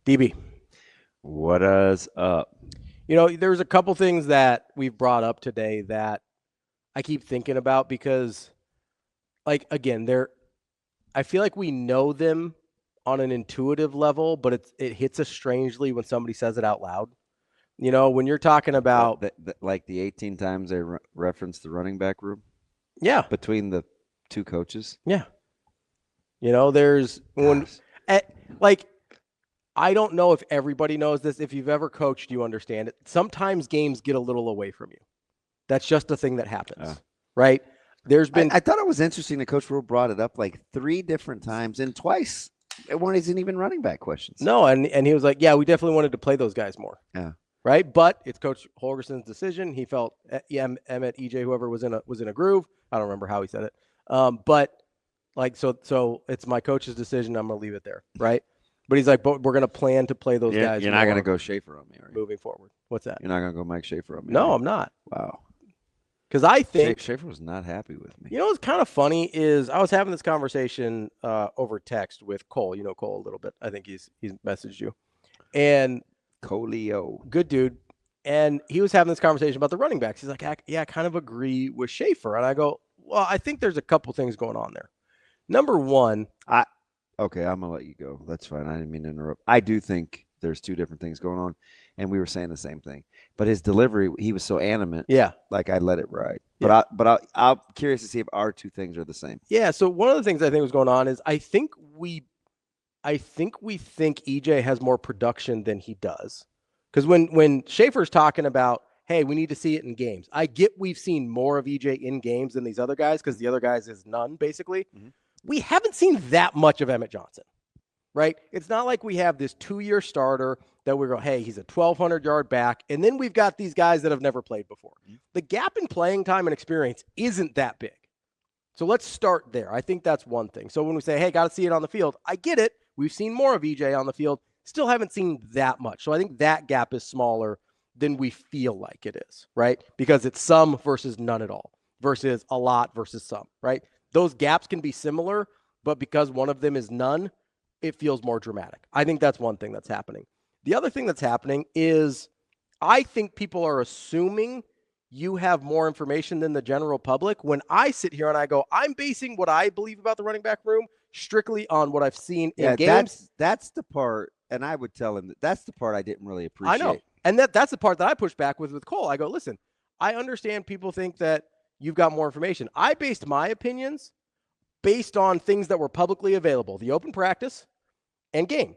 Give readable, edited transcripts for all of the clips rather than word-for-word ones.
DB. What is up? There's a couple things that we've brought up today that I keep thinking about because, again, I feel like we know them on an intuitive level, but it hits us strangely when somebody says it out loud. When you're talking about, Like the 18 times they referenced the running back room yeah, between the two coaches. yeah. There's when, Gosh. like, I don't know if everybody knows this. If you've ever coached, you understand it. Sometimes games get a little away from you. That's just a thing that happens, right? There's been. I thought it was interesting that Coach Rule brought it up like 3 different times, and twice it wasn't even running back questions. No, and he was like, yeah, we definitely wanted to play those guys more. Yeah. Right. But it's Coach Holgerson's decision. He felt Emmett, EJ, whoever was in a groove. I don't remember how he said it. But so it's my coach's decision. I'm going to leave it there. Right. But he's like, but we're going to plan to play those guys. You're not going to go Schaefer on me, are you? Moving forward. What's that? You're not going to go Mike Schaefer on me? No, I'm not. Wow. Because I think Schaefer was not happy with me. What's kind of funny is I was having this conversation over text with Cole. You know Cole a little bit. I think he's messaged you. And Coleo. Good dude. And he was having this conversation about the running backs. He's like, I kind of agree with Schaefer. And I go, well, I think there's a couple things going on there. Number one. Okay, I'm going to let you go. That's fine. I didn't mean to interrupt. I do think there's 2 different things going on. And we were saying the same thing. But his delivery, he was so animate. Yeah. Like I let it ride. Yeah. But I'm curious to see if our 2 things are the same. Yeah. So one of the things I think was going on is I think we think EJ has more production than he does. Because when Schaefer's talking about, hey, we need to see it in games. I get we've seen more of EJ in games than these other guys because the other guys is none, basically. Mm-hmm. We haven't seen that much of Emmett Johnson, right? It's not like we have this 2-year starter that we go, hey, he's a 1,200-yard back, and then we've got these guys that have never played before. Mm-hmm. The gap in playing time and experience isn't that big. So let's start there. I think that's one thing. So when we say, hey, got to see it on the field, I get it. We've seen more of EJ on the field. Still haven't seen that much. So I think that gap is smaller than we feel like it is, right? Because it's some versus none at all versus a lot versus some, right? Those gaps can be similar, but because one of them is none, it feels more dramatic. I think that's one thing that's happening. The other thing that's happening is I think people are assuming you have more information than the general public. When I sit here and I go, I'm basing what I believe about the running back room strictly on what I've seen in games. That's the part, and I would tell him that's the part I didn't really appreciate. I know. And that's the part that I push back with Cole. I go, listen, I understand people think that you've got more information. I based my opinions based on things that were publicly available, the open practice and game.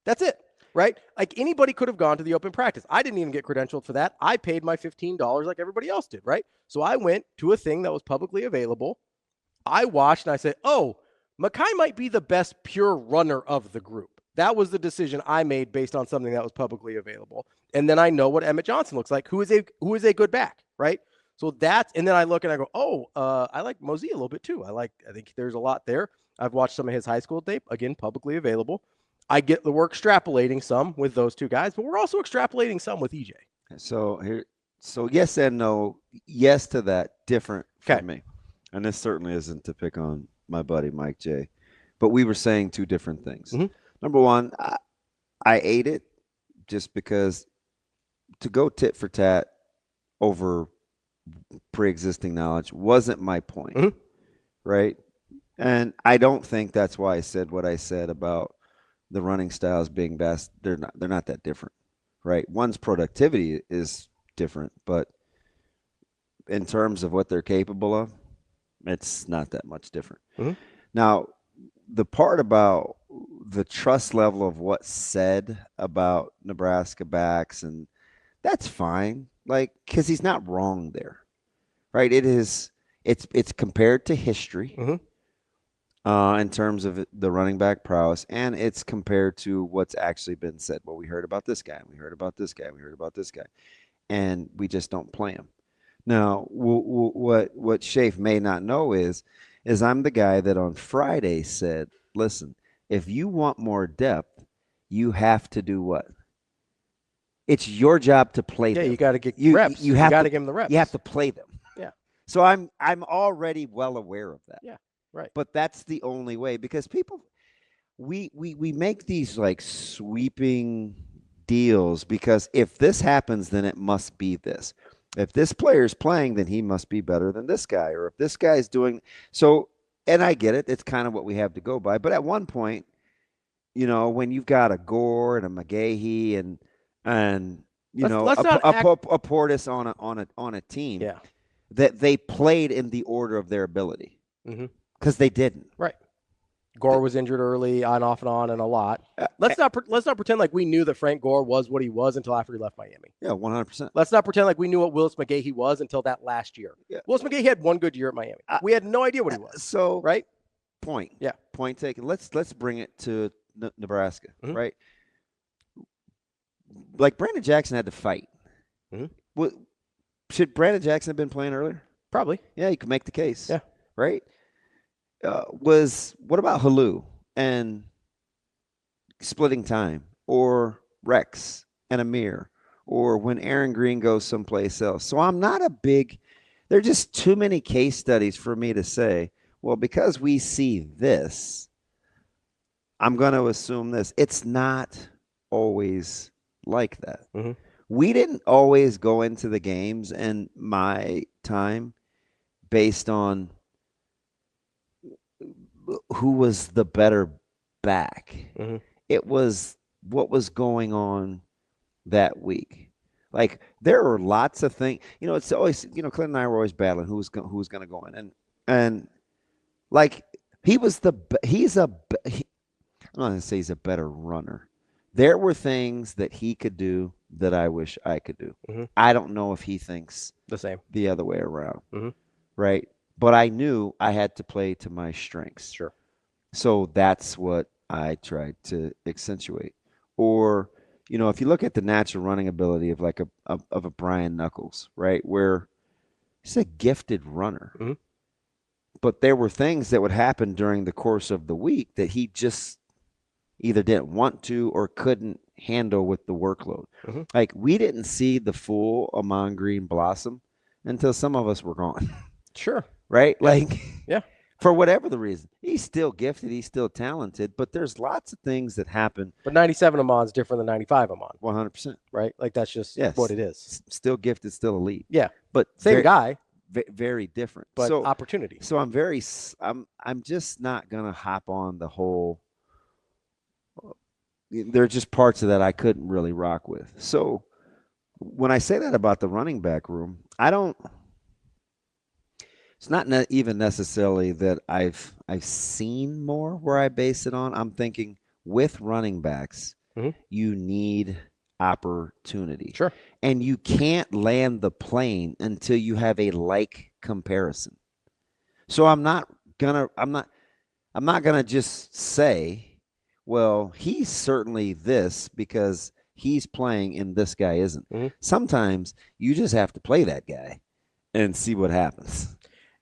That's it, right? Like anybody could have gone to the open practice. I didn't even get credentialed for that. I paid my $15 like everybody else did, right? So I went to a thing that was publicly available. I watched and I said, oh, Makai might be the best pure runner of the group. That was the decision I made based on something that was publicly available. And then I know what Emmett Johnson looks like, who is a good back, right? So and then I look and I go, I like Mosey a little bit too. I think there's a lot there. I've watched some of his high school tape, again, publicly available. We're extrapolating some with those 2 guys, but we're also extrapolating some with EJ. So yes and no. Yes to that, different for me. And this certainly isn't to pick on my buddy Mike J, but we were saying 2 different things. Mm-hmm. Number one, I ate it just because to go tit for tat over pre-existing knowledge wasn't my point, mm-hmm. right? And I don't think that's why I said what I said about the running styles being best. They're not that different, right? One's productivity is different, but in terms of what they're capable of, it's not that much different. Mm-hmm. Now, the part about the trust level of what's said about Nebraska backs, and that's fine, like, because he's not wrong there, right? It's compared to history, mm-hmm. In terms of the running back prowess, and it's compared to what's actually been said. Well, we heard about this guy, we heard about this guy, we heard about this guy, and we just don't play him. Now, what Shafe may not know is I'm the guy that on Friday said, listen, if you want more depth, you have to do what? It's your job to play them. Yeah, you got to get reps. You got to give them the reps. You have to play them. Yeah. So I'm already well aware of that. Yeah, right. But that's the only way, because people we make these like sweeping deals because if this happens, then it must be this. If this player's playing, then he must be better than this guy. Or if this guy's doing so, and I get it, it's kind of what we have to go by. But at one point, when you've got a Gore and a McGahee and let's not a Portis on a team, yeah, that they played in the order of their ability because they didn't. Right. Gore was injured early, off and a lot. Let's not pretend like we knew that Frank Gore was what he was until after he left Miami. Yeah, 100%. Let's not pretend like we knew what Willis McGahee was until that last year. Yeah. Willis McGahee had one good year at Miami. We had no idea what he was. So right. Point. Yeah. Point taken. Let's bring it to Nebraska. Right. Like Brandon Jackson had to fight. What should Brandon Jackson have been playing earlier? Probably. Yeah, you could make the case. Yeah. Right. What about Halu and splitting time, or Rex and Amir, or when Aaron Green goes someplace else? So I'm not there are just too many case studies for me to say, well, because we see this, I'm going to assume this. It's not always like that. We didn't always go into the games in my time based on who was the better back. It was what was going on that week. Like there are lots of things, it's always, Clint and I were always battling who was going to go in. And like I'm not going to say he's a better runner. There were things that he could do that I wish I could do. I don't know if he thinks the same, the other way around. Right. But I knew I had to play to my strengths. Sure. So that's what I tried to accentuate. Or, if you look at the natural running ability of like a Brian Knuckles, right, where he's a gifted runner. But there were things that would happen during the course of the week that he just either didn't want to or couldn't handle with the workload. Like we didn't see the full Amon Green blossom until some of us were gone. Sure. Right? Like, yeah. For whatever the reason. He's still gifted. He's still talented. But there's lots of things that happen. But 97 Amon's different than 95 Amon. 100%. Right? Like, that's just what it is. Still gifted, still elite. Yeah. But same guy. Very different. But opportunity. So I'm just not going to hop on the whole. There are just parts of that I couldn't really rock with. So when I say that about the running back room, it's not even necessarily that I've seen more where I base it on. I'm thinking with running backs, you need opportunity. Sure. And you can't land the plane until you have a like comparison. So I'm not gonna just say, well, he's certainly this because he's playing and this guy isn't. Sometimes you just have to play that guy and see what happens.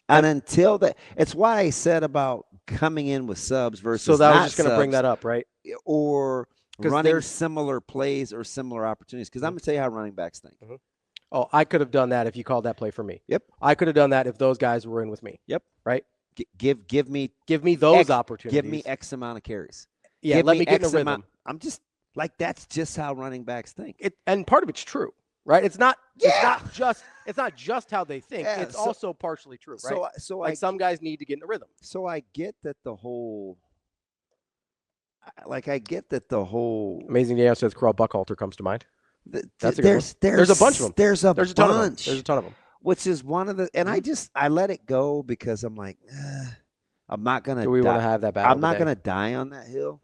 And until that, it's why I said about coming in with subs versus so that not was just going to bring that up, right? Or running similar plays or similar opportunities. Because I'm going to tell you how running backs think. Oh, I could have done that if you called that play for me. Yep. I could have done that if those guys were in with me. Yep. Right? Give me those opportunities. Give me X amount of carries. Yeah, let me get in a rhythm. I'm just like, that's just how running backs think. And part of it's true. Right? It's not just how they think. Yeah, it's also partially true, right? So like some guys need to get in the rhythm. So I get that the whole Amazing Day says Carl Buckhalter comes to mind. That's a good one. There's a bunch of them. There's a bunch. There's a ton of them. Which is one of the, and I let it go because I'm like, I'm not gonna. Do we want to have that battle? I'm not gonna die on that hill.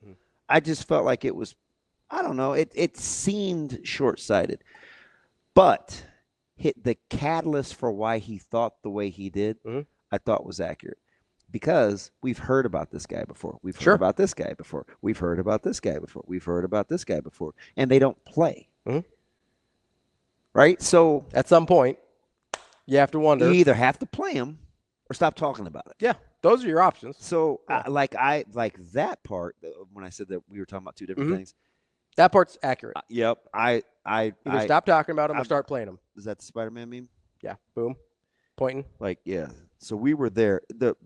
I just felt like it was, I don't know. It seemed short-sighted. But the catalyst for why he thought the way he did, I thought was accurate. Because we've heard about this guy before. We've heard about this guy before. We've heard about this guy before. We've heard about this guy before. And they don't play. Right? So at some point, you have to wonder. You either have to play him or stop talking about it. Yeah. Those are your options. So like that part, when I said that we were talking about two different things. That part's accurate. Yep. Either stop talking about them or start playing them. Is that the Spider-Man meme? Yeah. Boom. Pointing. Like, yeah. So we were there. The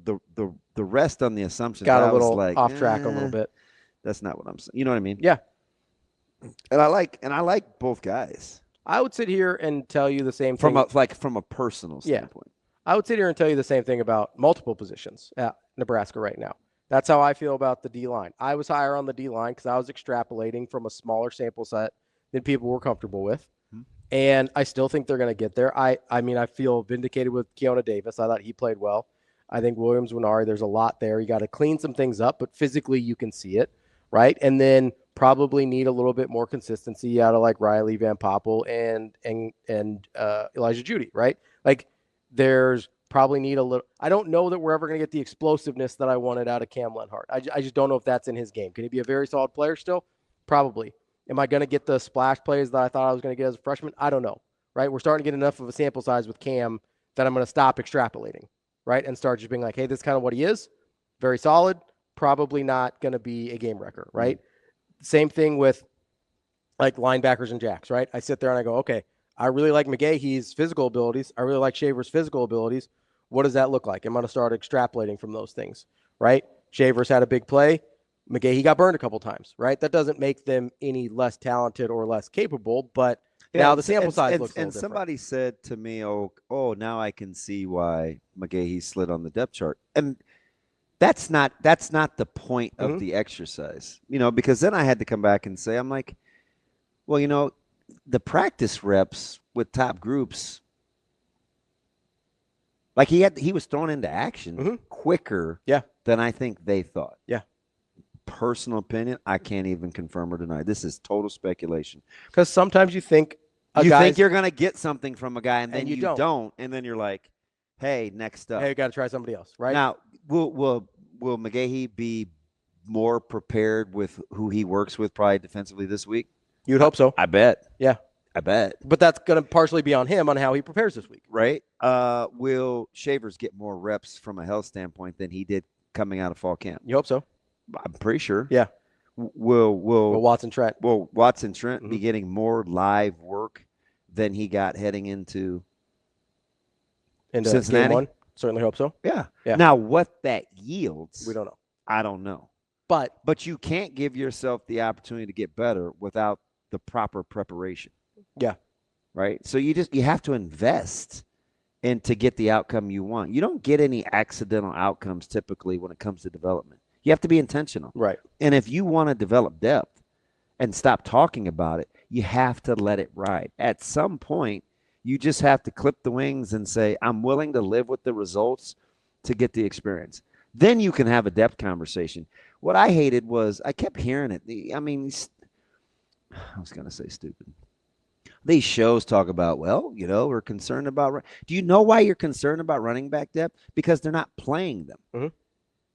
rest on the assumption got a little off track a little bit. That's not what I'm saying. You know what I mean? Yeah. And I like both guys. I would sit here and tell you the same thing. From a personal standpoint. I would sit here and tell you the same thing about multiple positions at Nebraska right now. That's how I feel about the D-line. I was higher on the D-line because I was extrapolating from a smaller sample set than people were comfortable with. Mm-hmm. And I still think they're going to get there. I mean, I feel vindicated with Keona Davis. I thought he played well. I think Williams-Winnari, there's a lot there. You got to clean some things up, but physically you can see it, right? And then probably need a little bit more consistency out of like Riley Van Poppel and Elijah Judy, right? Like there's probably need a little. I don't know that we're ever going to get the explosiveness that I wanted out of Cam Lenhart. I just don't know if that's in his game. Can he be a very solid player still? Probably. Am I going to get the splash plays that I thought I was going to get as a freshman? I don't know, right? We're starting to get enough of a sample size with Cam that I'm going to stop extrapolating, right? And start just being like, hey, this is kind of what he is. Very solid. Probably not going to be a game wrecker, right? Mm-hmm. Same thing with like linebackers and jacks, right? I sit there and I go, okay, I really like McGahee's physical abilities. I really like Shavers' physical abilities. What does that look like? I'm going to start extrapolating from those things, right? Shavers had a big play. McGahee got burned a couple times, right? That doesn't make them any less talented or less capable, but now the sample size looks a little different. And somebody said to me, oh, now I can see why McGahee slid on the depth chart. And that's not the point of the exercise, because then I had to come back and say, I'm like, well, the practice reps with top groups, like he was thrown into action quicker than I think they thought. Yeah. Personal opinion, I can't even confirm or deny. This is total speculation. Because sometimes you think you're going to get something from a guy, and then you don't, and then you're like, hey, next up. Hey, you got to try somebody else, right? Now, will McGahee be more prepared with who he works with probably defensively this week? You'd hope so. I bet. Yeah. I bet. But that's going to partially be on him on how he prepares this week. Right. Will Shavers get more reps from a health standpoint than he did coming out of fall camp? You hope so. I'm pretty sure. Yeah. Will Watson Trent be getting more live work than he got heading into Cincinnati? Game 1? Certainly hope so. Yeah. Now, what that yields, we don't know. I don't know. But you can't give yourself the opportunity to get better without the proper preparation. Yeah. Right? So you have to invest in to get the outcome you want. You don't get any accidental outcomes typically when it comes to development. You have to be intentional. Right. And if you want to develop depth and stop talking about it, you have to let it ride. At some point, you just have to clip the wings and say, I'm willing to live with the results to get the experience. Then you can have a depth conversation. What I hated was I kept hearing it. I was going to say stupid. These shows talk about, we're concerned about. Do you know why you're concerned about running back depth? Because they're not playing them. Mm-hmm.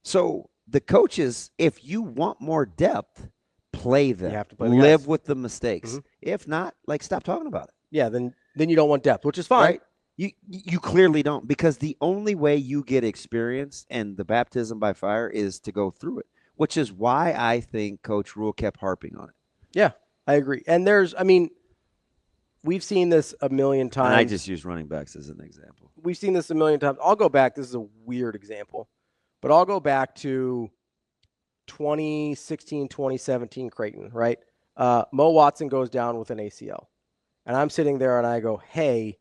So the coaches, if you want more depth, play them. You have to play live with the mistakes. Mm-hmm. If not, stop talking about it. Yeah, then you don't want depth, which is fine. Right? You clearly don't, because the only way you get experience and the baptism by fire is to go through it, which is why I think Coach Rule kept harping on it. Yeah, I agree. And we've seen this a million times. And I just use running backs as an example. We've seen this a million times. I'll go back. This is a weird example, but I'll go back to 2016, 2017 Creighton, right? Mo Watson goes down with an ACL. And I'm sitting there and I go, hey,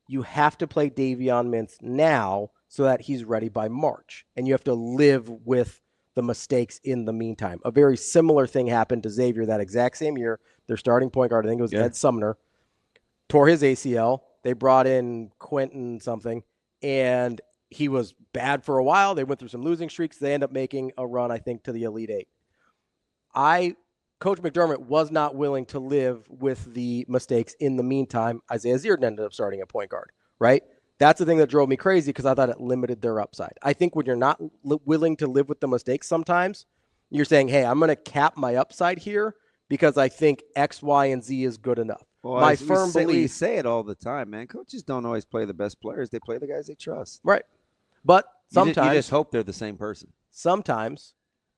you have to play Davion Mintz now so that he's ready by March. And you have to live with the mistakes in the meantime. A very similar thing happened to Xavier that exact same year. Their starting point guard, I think it was Ed Sumner, tore his ACL. They brought in Quentin something, and he was bad for a while. They went through some losing streaks. They end up making a run, I think, to the Elite Eight. Coach McDermott was not willing to live with the mistakes in the meantime. Isaiah Zierden ended up starting at point guard, right? That's the thing that drove me crazy because I thought it limited their upside. I think when you're not willing to live with the mistakes sometimes, you're saying, hey, I'm going to cap my upside here because I think X, Y, and Z is good enough. Well, my firm belief. We say it all the time, man. Coaches don't always play the best players. They play the guys they trust. Right. But sometimes. You just hope they're the same person. Sometimes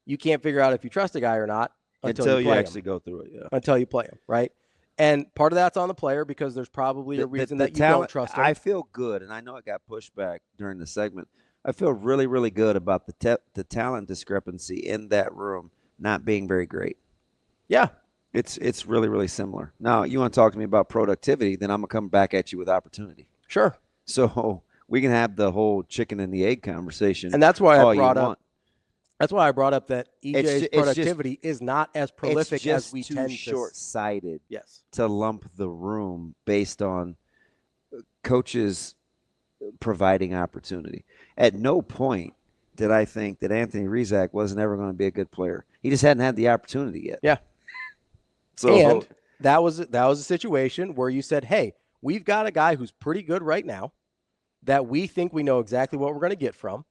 you can't figure out if you trust a guy or not. Until you actually go through it, yeah. Until you play him, right? And part of that's on the player because there's probably a reason that you don't trust him. I feel good, and I know it got pushed back during the segment. I feel really, really good about the talent discrepancy in that room not being very great. Yeah. It's really, really similar. Now, you want to talk to me about productivity, then I'm going to come back at you with opportunity. Sure. So we can have the whole chicken and the egg conversation. And that's why I brought up that EJ's productivity is not as prolific as we tend to. It's just too short-sighted yes. to lump the room based on coaches providing opportunity. At no point did I think that Anthony Rizak wasn't ever going to be a good player. He just hadn't had the opportunity yet. Yeah. So and that was a situation where you said, hey, we've got a guy who's pretty good right now that we think we know exactly what we're going to get from,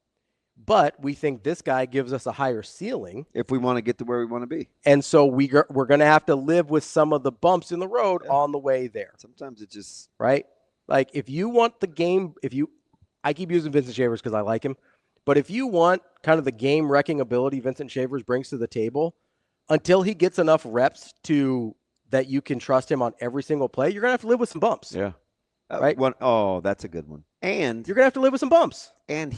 but we think this guy gives us a higher ceiling if we want to get to where we want to be. And so we're going to have to live with some of the bumps in the road on the way there. Sometimes it just – right? Like if you want the game – I keep using Vincent Shavers because I like him. But if you want kind of the game-wrecking ability Vincent Shavers brings to the table, until he gets enough reps that you can trust him on every single play, you're going to have to live with some bumps. Yeah. Right? That's a good one. And you're going to have to live with some bumps. And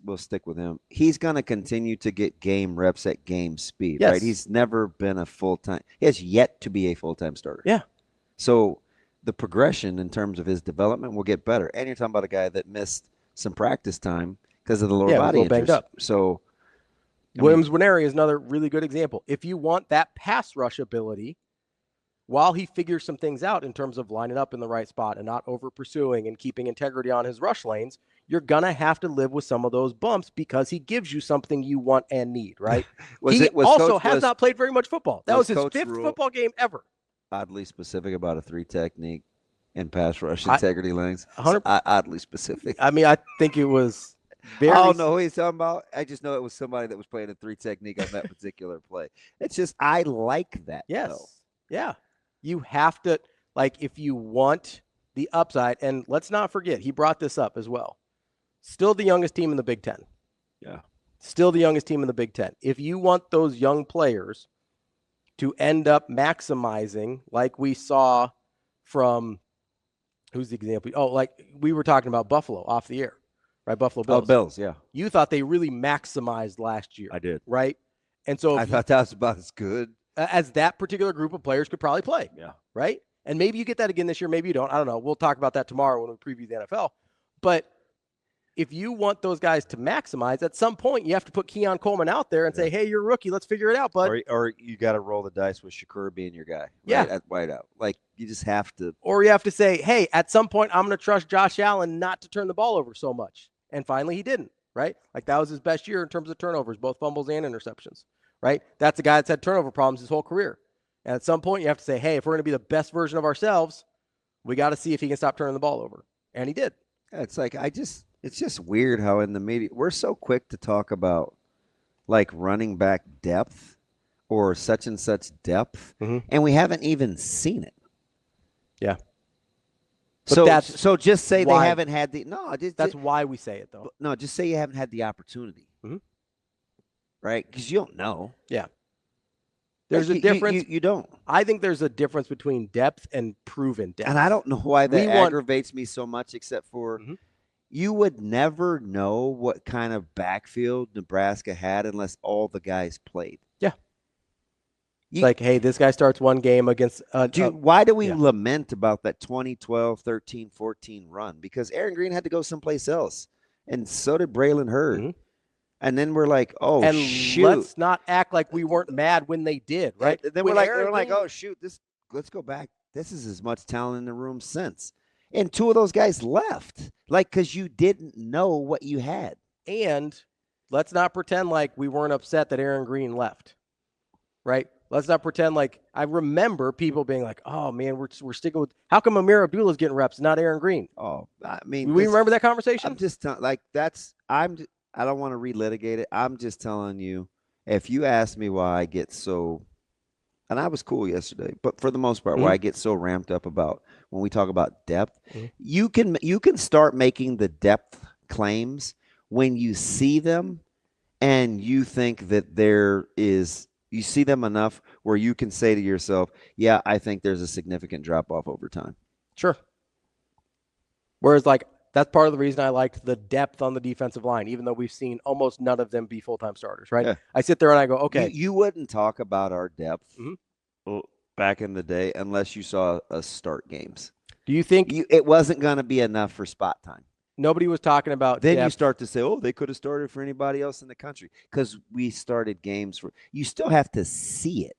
we'll stick with him. He's going to continue to get game reps at game speed, right? He's never been a full-time – he has yet to be a full-time starter. Yeah. So the progression in terms of his development will get better. And you're talking about a guy that missed some practice time because of the lower body injuries. Banged up. So Williams-Nwaneri is another really good example. If you want that pass rush ability – while he figures some things out in terms of lining up in the right spot and not over pursuing and keeping integrity on his rush lanes, you're going to have to live with some of those bumps because he gives you something you want and need, right? He has not played very much football. That was his fifth football game ever. Oddly specific about a 3 technique and pass rush integrity lanes. Oddly specific. I mean, I think it was very. I don't know who he's talking about. I just know it was somebody that was playing a 3 technique on that particular play. It's just, I like that. Yes. Though. Yeah. You have to, if you want the upside, and let's not forget, he brought this up as well. Still the youngest team in the Big Ten. Yeah. Still the youngest team in the Big Ten. If you want those young players to end up maximizing, like we saw from, who's the example? Oh, like we were talking about Buffalo off the air, right? Buffalo Bills. Oh, Bills, yeah. You thought they really maximized last year. I did. Right? And so I thought that was about as good as that particular group of players could probably play. Yeah. Right? And maybe you get that again this year. Maybe you don't. I don't know. We'll talk about that tomorrow when we preview the NFL. But if you want those guys to maximize, at some point you have to put Keon Coleman out there and say, hey, you're a rookie. Let's figure it out, bud. Or you got to roll the dice with Shakur being your guy. Right? Yeah. At wideout. Like, you just have to. Or you have to say, hey, at some point I'm going to trust Josh Allen not to turn the ball over so much. And finally he didn't, right? Like that was his best year in terms of turnovers, both fumbles and interceptions, right? That's a guy that's had turnover problems his whole career. And at some point you have to say, hey, if we're going to be the best version of ourselves, we got to see if he can stop turning the ball over. And he did. Yeah, it's like, it's just weird how in the media, we're so quick to talk about like running back depth or such and such depth, and we haven't even seen it. Yeah. But so just say they haven't had the that's why we say it though. No, just say you haven't had the opportunity, right? Because you don't know. Yeah. There's a difference. You don't. I think there's a difference between depth and proven depth. And I don't know why that aggravates me so much, except for you would never know what kind of backfield Nebraska had unless all the guys played. Yeah. Like, hey, this guy starts one game against why do we lament about that 2012, 13, 14 run? Because Aaron Green had to go someplace else. And so did Braylon Hurd. And then we're like, shoot. Let's not act like we weren't mad when they did, right? And then we're like, oh, shoot, let's go back. This is as much talent in the room since. And 2 of those guys left, because you didn't know what you had. And let's not pretend like we weren't upset that Aaron Green left, right? Let's not pretend like I remember people being like, oh, man, we're sticking with – how come Amir Abdullah's getting reps, not Aaron Green? Oh, I mean – we remember that conversation? I'm just I don't want to relitigate it. I'm just telling you, if you ask me why I get so – and I was cool yesterday, but for the most part, why I get so ramped up about when we talk about depth, you can start making the depth claims when you see them and you think that you see them enough where you can say to yourself, yeah, I think there's a significant drop-off over time. Sure. Whereas, That's part of the reason I liked the depth on the defensive line, even though we've seen almost none of them be full-time starters, right? Yeah. I sit there and I go, okay. You wouldn't talk about our depth back in the day unless you saw us start games. Do you think it wasn't going to be enough for spot time? Nobody was talking about Then depth. You start to say, oh, they could have started for anybody else in the country because we started games for – you still have to see it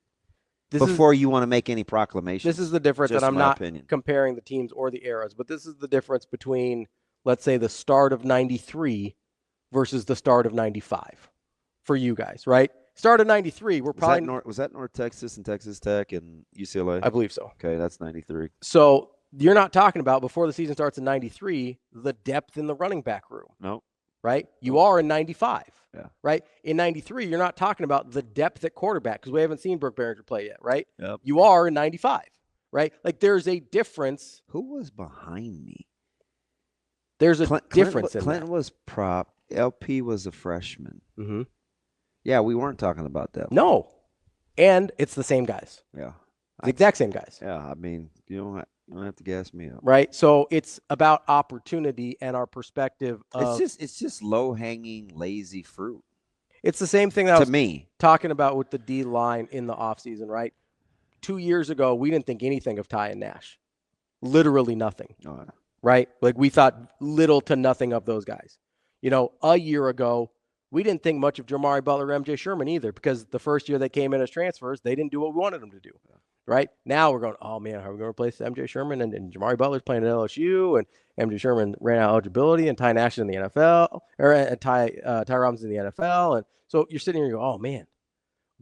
before you want to make any proclamations. This is the difference, and I'm not comparing the teams or the eras, but this is the difference between, let's say, the start of 93 versus the start of 95 for you guys, right? Start of 93, we're probably – was that North Texas and Texas Tech and UCLA? I believe so. Okay, that's 93. So you're not talking about, before the season starts in 93, the depth in the running back room. No. Right? You are in 95. Yeah. Right? In 93, you're not talking about the depth at quarterback because we haven't seen Brooke Behringer play yet, right? Yep. You are in 95, right? Like there's a difference. Who was behind me? There's a difference in Clinton that. was prop. LP was a freshman. Mm-hmm. Yeah, we weren't talking about that. No. And it's the same guys. Yeah. The exact same guys. Yeah, I mean, you don't have to gas me up. Right? So it's about opportunity and our perspective of it's just low-hanging, lazy fruit. It's the same thing that I was me talking about with the D line in the offseason, right? 2 years ago, we didn't think anything of Ty and Nash. Literally nothing. Oh, yeah. Right? Like we thought little to nothing of those guys. You know, a year ago, we didn't think much of Jamari Butler or MJ Sherman either because the first year they came in as transfers, they didn't do what we wanted them to do. Right? Now we're going, oh, man, how are we going to replace MJ Sherman? And Jamari Butler's playing at LSU, and MJ Sherman ran out of eligibility, and Ty Nash in the NFL, or Ty Robinson in the NFL. And so you're sitting here and you go, oh, man.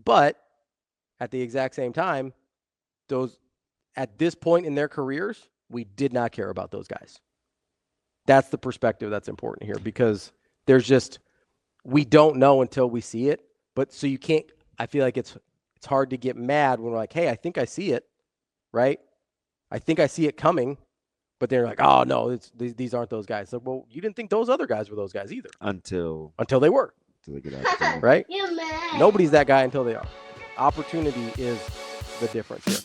But at the exact same time, at this point in their careers, we did not care about those guys. That's the perspective that's important here because there's just – we don't know until we see it. But so you can't – I feel like it's hard to get mad when we're like, hey, I think I see it, right? I think I see it coming. But they're like, oh, no, these aren't those guys. So, well, you didn't think those other guys were those guys either. Until they were. Until they get out. Right? Nobody's that guy until they are. Opportunity is the difference here.